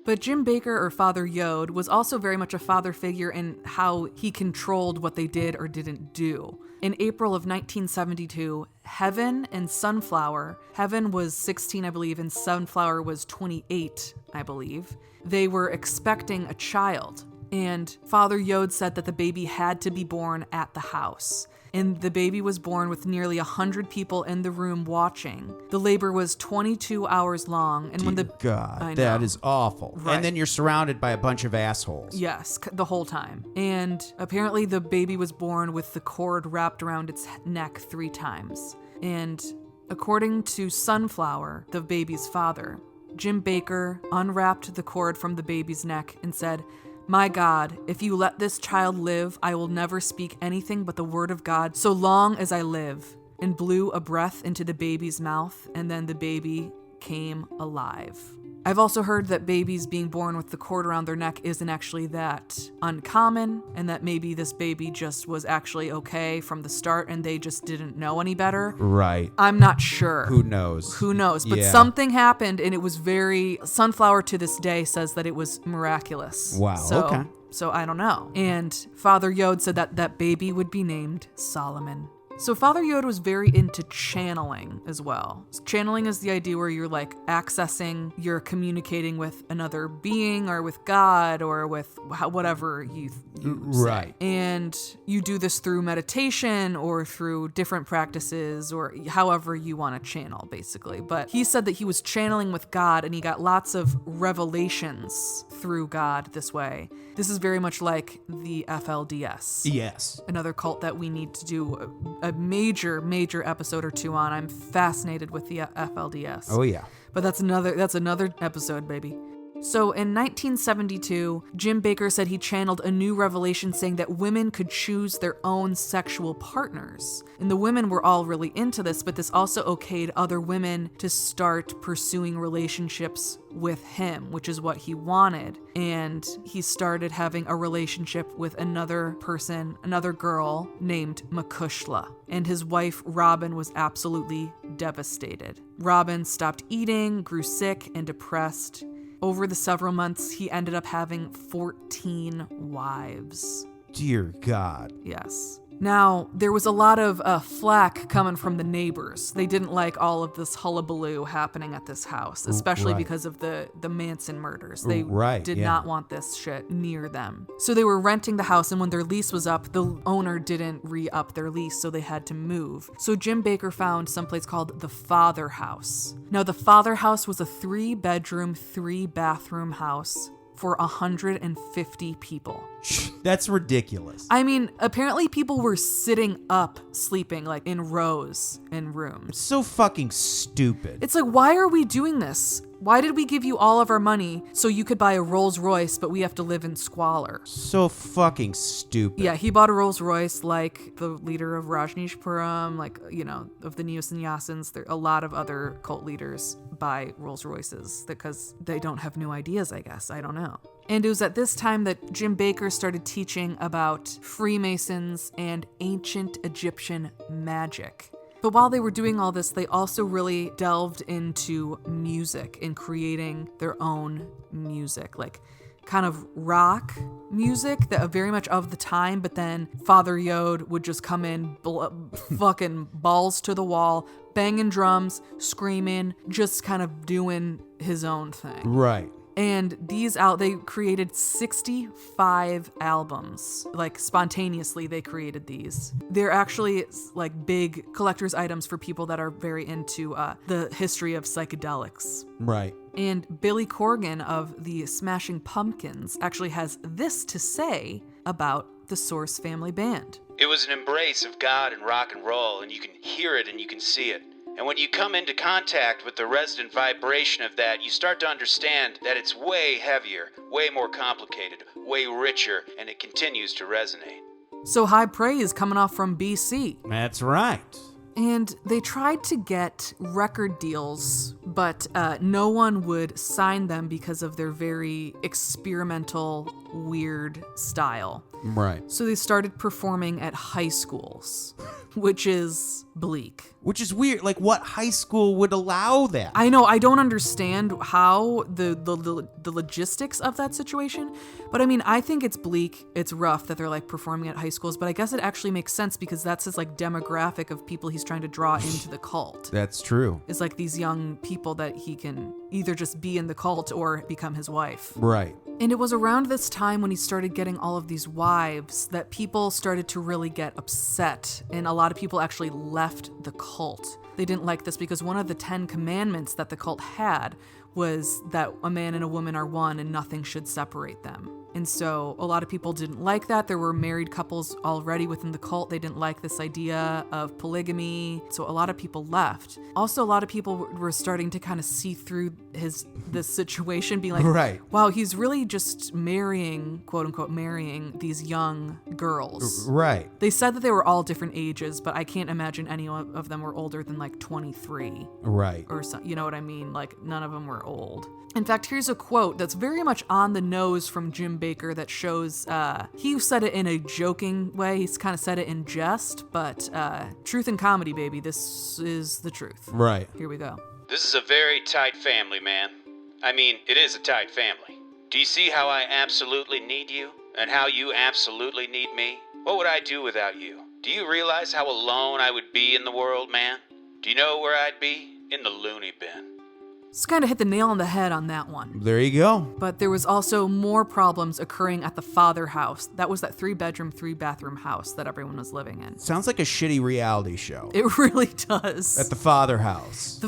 But Jim Bakker, or Father Yod, was also very much a father figure in how he controlled what they did or didn't do. In April of 1972, Heaven and Sunflower, Heaven was 16, I believe, and Sunflower was 28, I believe, they were expecting a child. And Father Yod said that the baby had to be born at the house. And the baby was born with nearly 100 people in the room watching. The labor was 22 hours long. And when the God, that is awful. Right. And then you're surrounded by a bunch of assholes. Yes, the whole time. And apparently the baby was born with the cord wrapped around its neck 3 times. And according to Sunflower, the baby's father, Jim Bakker unwrapped the cord from the baby's neck and said, "My God, if you let this child live, I will never speak anything but the word of God so long as I live," and blew a breath into the baby's mouth, and then the baby came alive. I've also heard that babies being born with the cord around their neck isn't actually that uncommon, and that maybe this baby just was actually okay from the start and they just didn't know any better. Right. I'm not sure. Who knows? Who knows? But Yeah. something happened, and it was very... Sunflower to this day says that it was miraculous. Wow, okay. So I don't know. And Father Yod said that that baby would be named Solomon. So Father Yod was very into channeling as well. Channeling is the idea where you're like accessing, you're communicating with another being or with God or with whatever you Right. say. And you do this through meditation or through different practices or however you want to channel, basically. But he said that he was channeling with God and he got lots of revelations through God this way. This is very much like the FLDS. Yes. Another cult that we need to do a major episode or two on. I'm fascinated with the FLDS. Oh, yeah. But that's another episode, baby. So in 1972, Jim Bakker said he channeled a new revelation saying that women could choose their own sexual partners. And the women were all really into this, but this also okayed other women to start pursuing relationships with him, which is what he wanted. And he started having a relationship with another person, another girl named Makushla. And his wife, Robin, was absolutely devastated. Robin stopped eating, grew sick, and depressed. Over the several months, he ended up having 14 wives. Dear God. Yes. Now, there was a lot of flack coming from the neighbors. They didn't like all of this hullabaloo happening at this house, especially Right. because of the Manson murders. They Right, did yeah. not want this shit near them. So they were renting the house, and when their lease was up, the owner didn't re-up their lease, so they had to move. So Jim Bakker found someplace called the Father House. Now, the Father House was a 3-bedroom, 3-bathroom house for 150 people. That's ridiculous. I mean, apparently people were sitting up, sleeping, like in rows in rooms. So fucking stupid. It's like, why are we doing this? Why did we give you all of our money so you could buy a Rolls Royce, but we have to live in squalor? So fucking stupid. Yeah, he bought a Rolls Royce like the leader of Rajneeshpuram, like, you know, of the Neo-Sannyasins. There a lot of other cult leaders buy Rolls Royces because they don't have new ideas, I guess. I don't know. And it was at this time that Jim Bakker started teaching about Freemasons and ancient Egyptian magic. But while they were doing all this, they also really delved into music and creating their own music, like kind of rock music that very much of the time, but then Father Yod would just come in fucking balls to the wall, banging drums, screaming, just kind of doing his own thing. Right. And they created 65 albums. Like, spontaneously, they created these. They're actually, like, big collector's items for people that are very into the history of psychedelics. Right. And Billy Corgan of the Smashing Pumpkins actually has this to say about the Source Family Band. It was an embrace of God and rock and roll, and you can hear it and you can see it. And when you come into contact with the resonant vibration of that, you start to understand that it's way heavier, way more complicated, way richer, and it continues to resonate. So High Praise coming off from BC. That's right. And they tried to get record deals, but no one would sign them because of their very experimental, weird style. Right. So they started performing at high schools, which is bleak. Which is weird. Like, what high school would allow that? I know, I don't understand how the logistics of that situation, but I mean, I think it's bleak, it's rough that they're like performing at high schools, but I guess it actually makes sense because that's his like demographic of people he's trying to draw into the cult. That's true. Is like these young people that he can either just be in the cult or become his wife. Right. And it was around this time when he started getting all of these wives that people started to really get upset, and a lot of people actually left the cult. They didn't like this because one of the 10 commandments that the cult had was that a man and a woman are one and nothing should separate them. And so a lot of people didn't like that. There were married couples already within the cult. They didn't like this idea of polygamy. So a lot of people left. Also, a lot of people were starting to kind of see through this situation, being like, right. Wow, he's really just marrying, quote unquote, marrying these young girls. Right. They said that they were all different ages, but I can't imagine any of them were older than like 23. Right. Or so, you know what I mean? Like none of them were old. In fact, here's a quote that's very much on the nose from Jim Baker that shows, he said it in a joking way. He's kind of said it in jest, but truth and comedy, baby. This is the truth. Right. Here we go. This is a very tight family, man. I mean, it is a tight family. Do you see how I absolutely need you? And how you absolutely need me? What would I do without you? Do you realize how alone I would be in the world, man? Do you know where I'd be? In the loony bin. Just kind of hit the nail on the head on that one. There you go. But there was also more problems occurring at the Father house. That was that 3-bedroom, 3-bathroom house that everyone was living in. Sounds like a shitty reality show. It really does. At the Father house.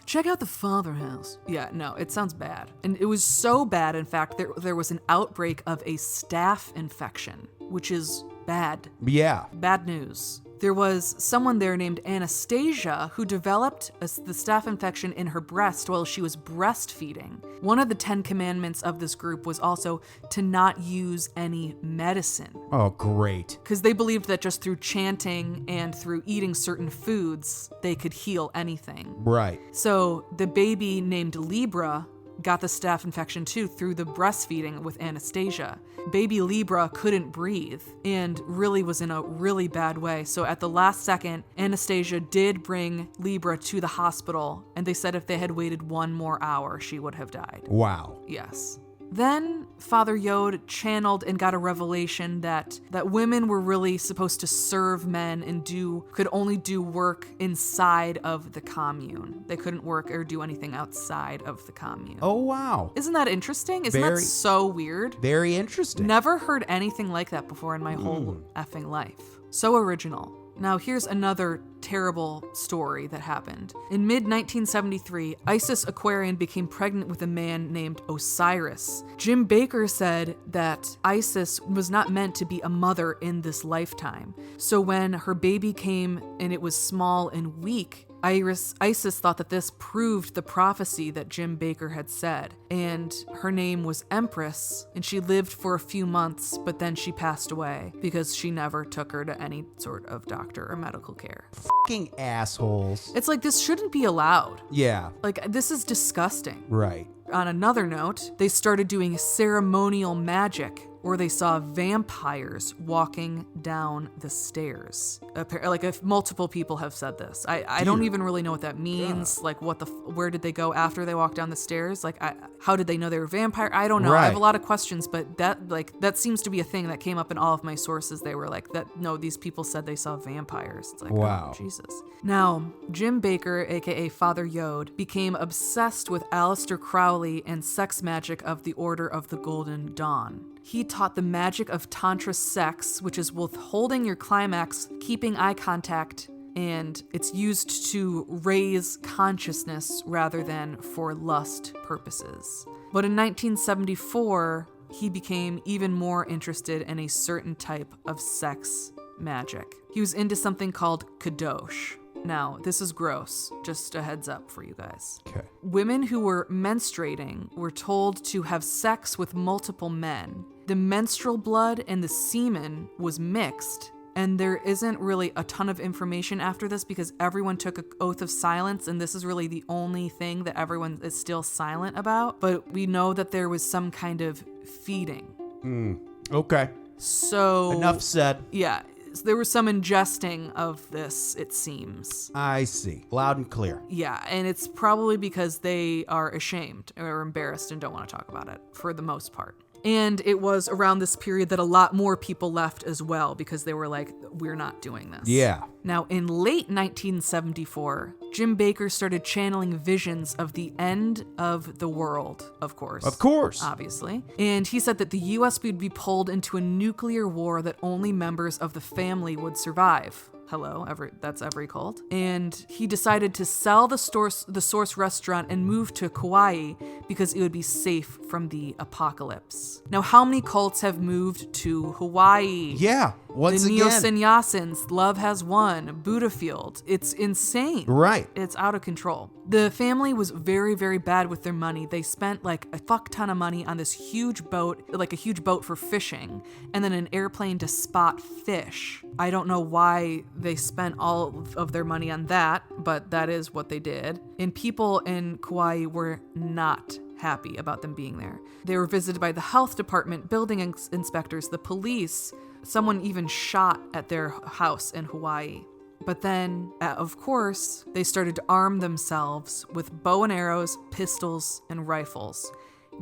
Check out the Father house. Yeah, no, it sounds bad. And it was so bad, in fact, there was an outbreak of a staph infection, which is bad. Yeah. Bad news. There was someone there named Anastasia who developed the staph infection in her breast while she was breastfeeding. One of the 10 commandments of this group was also to not use any medicine. Oh, great. Because they believed that just through chanting and through eating certain foods, they could heal anything. Right. So the baby named Libra got the staph infection too through the breastfeeding with Anastasia. Baby Libra couldn't breathe and really was in a really bad way. So at the last second, Anastasia did bring Libra to the hospital, and they said if they had waited 1 more hour, she would have died. Wow. Yes. Then Father Yod channeled and got a revelation that women were really supposed to serve men and could only do work inside of the commune. They couldn't work or do anything outside of the commune. Oh, wow. Isn't that interesting? Isn't that so weird? Very interesting. Never heard anything like that before in my whole effing life. So original. Now here's another terrible story that happened. In mid-1973, Isis Aquarian became pregnant with a man named Osiris. Jim Baker said that Isis was not meant to be a mother in this lifetime. So when her baby came and it was small and weak, Isis thought that this proved the prophecy that Jim Baker had said, and her name was Empress, and she lived for a few months, but then she passed away because she never took her to any sort of doctor or medical care. Fucking assholes. It's like, this shouldn't be allowed. Yeah. Like, this is disgusting. Right. On another note, they started doing ceremonial magic where they saw vampires walking down the stairs. Like, if multiple people have said this. I don't even really know what that means. Yeah. Like, where did they go after they walked down the stairs? Like, how did they know they were vampire? I don't know. Right. I have a lot of questions, but that seems to be a thing that came up in all of my sources. They were like, no, these people said they saw vampires. It's like, wow. Oh, Jesus. Now, Jim Baker, aka Father Yod, became obsessed with Aleister Crowley and sex magic of the Order of the Golden Dawn. He taught the magic of Tantra sex, which is withholding your climax, keeping eye contact, and it's used to raise consciousness rather than for lust purposes. But in 1974, he became even more interested in a certain type of sex magic. He was into something called kadosh. Now, this is gross, just a heads up for you guys. Okay. Women who were menstruating were told to have sex with multiple men. The menstrual blood and the semen was mixed, and there isn't really a ton of information after this because everyone took an oath of silence, and this is really the only thing that everyone is still silent about. But we know that there was some kind of feeding. Okay. So... Enough said. Yeah. there was some ingesting of this, it seems. I see. Loud and clear. Yeah, and it's probably because they are ashamed or embarrassed and don't want to talk about it for the most part. And it was around this period that a lot more people left as well because they were like, we're not doing this. Yeah. Now, in late 1974, Jim Bakker started channeling visions of the end of the world, of course. Of course. Obviously. And he said that the U.S. would be pulled into a nuclear war that only members of the family would survive. Hello, that's every cult. And he decided to sell the Source restaurant and move to Kauai because it would be safe from the apocalypse. Now, how many cults have moved to Hawaii? Yeah, once the again. Neo-Sannyasins, Love Has Won, Buddha Field. It's insane. Right. It's out of control. The family was very, very bad with their money. They spent like a fuck ton of money on this huge boat, like a huge boat for fishing, and then an airplane to spot fish. I don't know why they spent all of their money on that, but that is what they did. And people in Kauai were not happy about them being there. They were visited by the health department, building inspectors, the police. Someone even shot at their house in Hawaii. But then, of course, they started to arm themselves with bow and arrows, pistols, and rifles.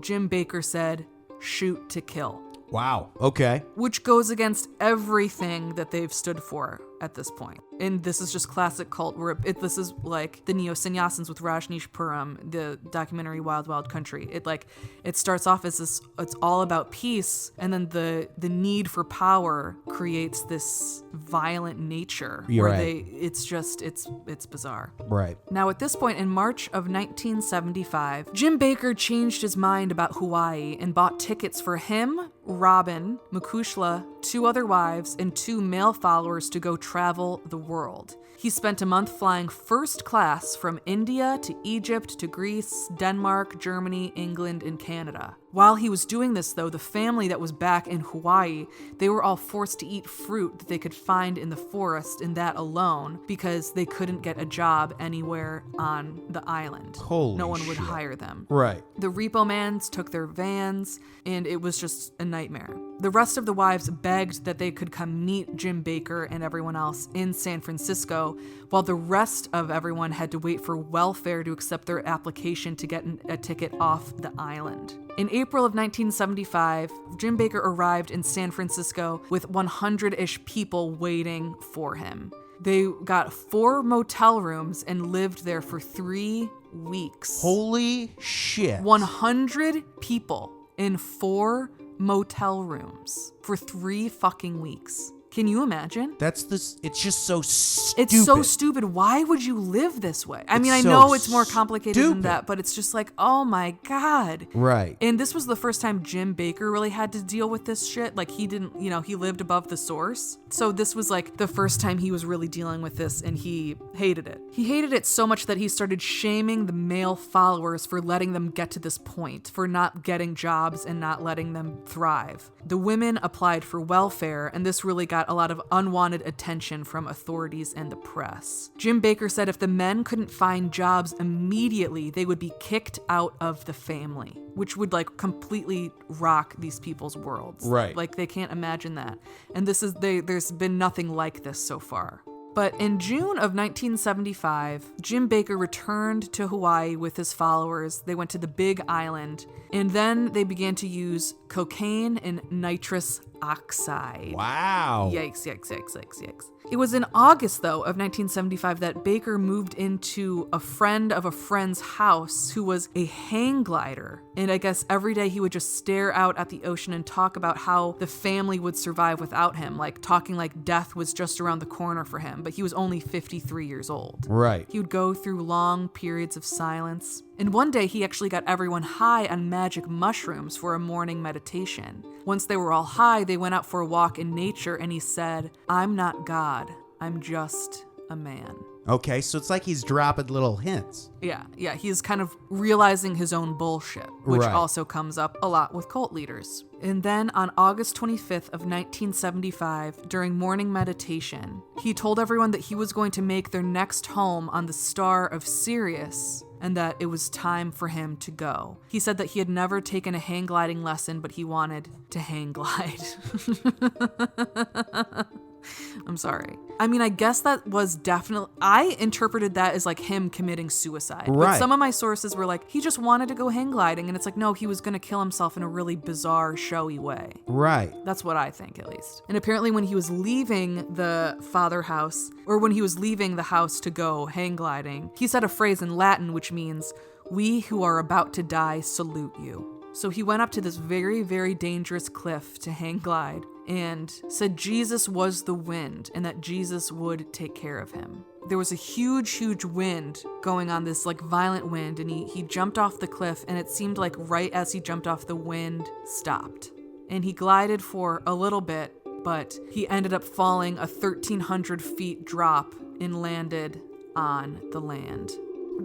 Jim Bakker said, "Shoot to kill." Wow. Okay. Which goes against everything that they've stood for at this point. And this is just classic cult where this is like the Neo-Sannyasins with Rajneeshpuram, the documentary Wild Wild Country. It starts off as this, it's all about peace, and then the need for power creates this violent nature You're where right. it's bizarre. Right. Now, at this point, in March of 1975, Jim Bakker changed his mind about Hawaii and bought tickets for him, Robin, Mukushla, 2 other wives, and 2 male followers to go travel the world. He spent a month flying first class from India to Egypt to Greece, Denmark, Germany, England, and Canada. While he was doing this, though, the family that was back in Hawaii, they were all forced to eat fruit that they could find in the forest, and that alone, because they couldn't get a job anywhere on the island. Holy No one would shit. hire them. Right. The repo mans took their vans, and it was just a nightmare. The rest of the wives begged that they could come meet Jim Bakker and everyone else in San Francisco, while the rest of everyone had to wait for welfare to accept their application to get a ticket off the island. In April of 1975, Jim Bakker arrived in San Francisco with 100-ish people waiting for him. They got 4 motel rooms and lived there for 3 weeks. Holy shit. 100 people in 4 motel rooms for 3 fucking weeks. Can you imagine? It's just so stupid. It's so stupid. Why would you live this way? I mean, I so know it's more complicated than stupid. that, but it's just like, oh my God. Right. And this was the first time Jim Bakker really had to deal with this shit. Like, he didn't, he lived above the source. So this was like the first time he was really dealing with this, and he hated it. He hated it so much that he started shaming the male followers for letting them get to this point, for not getting jobs and not letting them thrive. The women applied for welfare, and this really got a lot of unwanted attention from authorities and the press. Jim Bakker said if the men couldn't find jobs immediately, they would be kicked out of the family, which would like completely rock these people's worlds. Right. Like, they can't imagine that. And there's been nothing like this so far. But in June of 1975, Jim Bakker returned to Hawaii with his followers. They went to the Big Island, and then they began to use cocaine and nitrous oxide. Wow. Yikes, yikes, yikes, yikes, yikes. It was in August, though, of 1975 that Bakker moved into a friend of a friend's house who was a hang glider. And I guess every day he would just stare out at the ocean and talk about how the family would survive without him, like talking like death was just around the corner for him, but he was only 53 years old. Right. He would go through long periods of silence. And one day he actually got everyone high on magic mushrooms for a morning meditation. Once they were all high, they went out for a walk in nature, and he said, "I'm not God, I'm just a man." Okay, so it's like he's dropping little hints. Yeah, he's kind of realizing his own bullshit, which Right. also comes up a lot with cult leaders. And then on August 25th of 1975, during morning meditation, he told everyone that he was going to make their next home on the star of Sirius, and that it was time for him to go. He said that he had never taken a hang gliding lesson, but he wanted to hang glide. I'm sorry. I mean, I guess that was definitely, I interpreted that as like him committing suicide. Right. But some of my sources were like, he just wanted to go hang gliding. And it's like, no, he was going to kill himself in a really bizarre, showy way. Right. That's what I think, at least. And apparently when he was leaving the father house, or when he was leaving the house to go hang gliding, he said a phrase in Latin which means, "We who are about to die salute you." So he went up to this very, very dangerous cliff to hang glide and said Jesus was the wind and that Jesus would take care of him. There was a huge, huge wind going on, this like violent wind, and he jumped off the cliff, and it seemed like right as he jumped off, the wind stopped. And he glided for a little bit, but he ended up falling a 1,300 feet drop and landed on the land.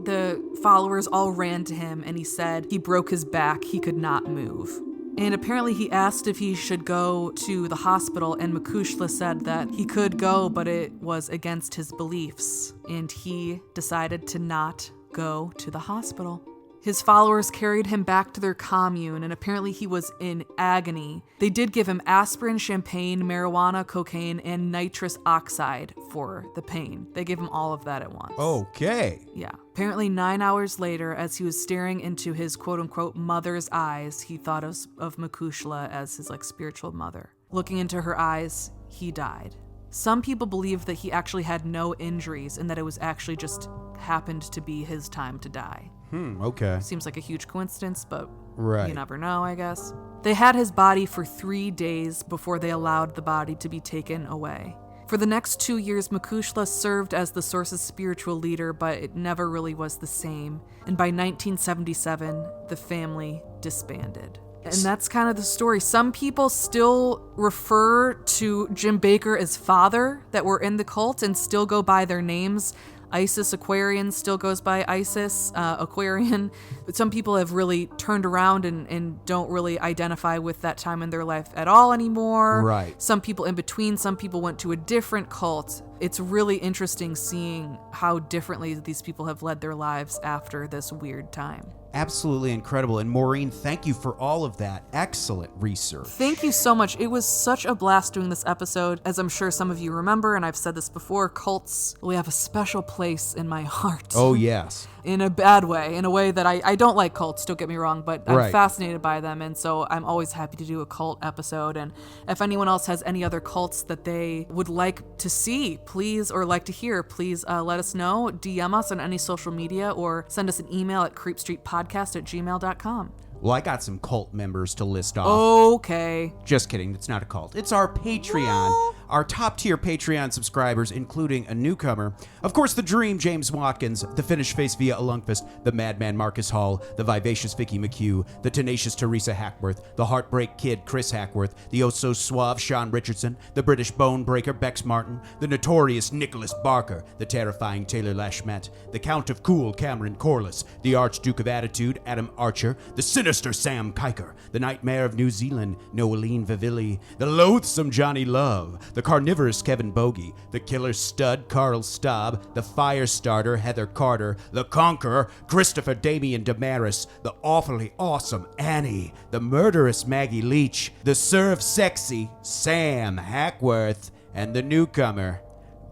The followers all ran to him, and he said he broke his back, he could not move. And apparently he asked if he should go to the hospital, and Makushla said that he could go, but it was against his beliefs, and he decided to not go to the hospital. His followers carried him back to their commune, and apparently he was in agony. They did give him aspirin, champagne, marijuana, cocaine, and nitrous oxide for the pain. They gave him all of that at once. Okay. Yeah. Apparently 9 hours later, as he was staring into his quote-unquote mother's eyes, he thought of Makushla as his like spiritual mother. Looking into her eyes, he died. Some people believe that he actually had no injuries and that it was actually just happened to be his time to die. Okay. Seems like a huge coincidence, but Right. you never know, I guess. They had his body for 3 days before they allowed the body to be taken away. For the next 2 years, Makushla served as the source's spiritual leader, but it never really was the same. And by 1977, the family disbanded. And that's kind of the story. Some people still refer to Jim Bakker as father that were in the cult and still go by their names. Isis Aquarian still goes by Isis Aquarian. But some people have really turned around and don't really identify with that time in their life at all anymore. Right. Some people in between, some people went to a different cult. It's really interesting seeing how differently these people have led their lives after this weird time. Absolutely incredible. And Maureen, thank you for all of that excellent research. Thank you so much. It was such a blast doing this episode. As I'm sure some of you remember, and I've said this before, cults really have a special place in my heart. Oh, yes. In a bad way, in a way that I don't like cults, don't get me wrong, but I'm Right. fascinated by them, and so I'm always happy to do a cult episode. And if anyone else has any other cults that they would like to see, please, or like to hear, please let us know. DM us on any social media or send us an email at creepstreetpodcast@gmail.com. Well, I got some cult members to list off. Okay. Just kidding. It's not a cult. It's our Patreon. Our top tier Patreon subscribers, including a newcomer. Of course, the Dream, James Watkins, the Finnish Face via Lundqvist, the Madman Marcus Hall, the Vivacious Vicky McHugh, the Tenacious Teresa Hackworth, the Heartbreak Kid Chris Hackworth, the oh-so-suave Sean Richardson, the British Bone Breaker Bex Martin, the notorious Nicholas Barker, the terrifying Taylor Lashmet, the Count of Cool Cameron Corliss, the Archduke of Attitude Adam Archer, the sinister Sam Kiker, the Nightmare of New Zealand Noeline Vivilli, the loathsome Johnny Love, the carnivorous Kevin Bogey, the killer stud Carl Staub, the fire starter Heather Carter, the conqueror Christopher Damian Damaris, the awfully awesome Annie, the murderous Maggie Leach, the serve sexy Sam Hackworth, and the newcomer,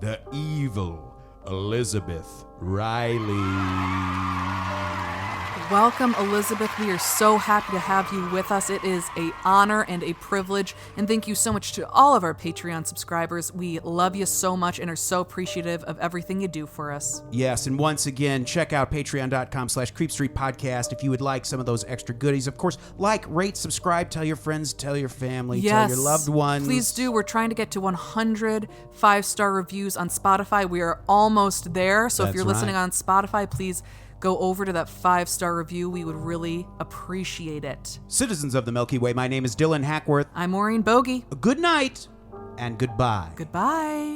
the evil Elizabeth Riley. Welcome, Elizabeth. We are so happy to have you with us. It is an honor and a privilege. And thank you so much to all of our Patreon subscribers. We love you so much and are so appreciative of everything you do for us. Yes, and once again, check out patreon.com/creepstreetpodcast if you would like some of those extra goodies. Of course, like, rate, subscribe, tell your friends, tell your family, tell your loved ones. Please do. We're trying to get to 100 5-star reviews on Spotify. We are almost there. So if That's you're listening right. on Spotify, please go over to that 5-star review. We would really appreciate it. Citizens of the Milky Way, my name is Dylan Hackworth. I'm Maureen Bogey. Good night and goodbye. Goodbye.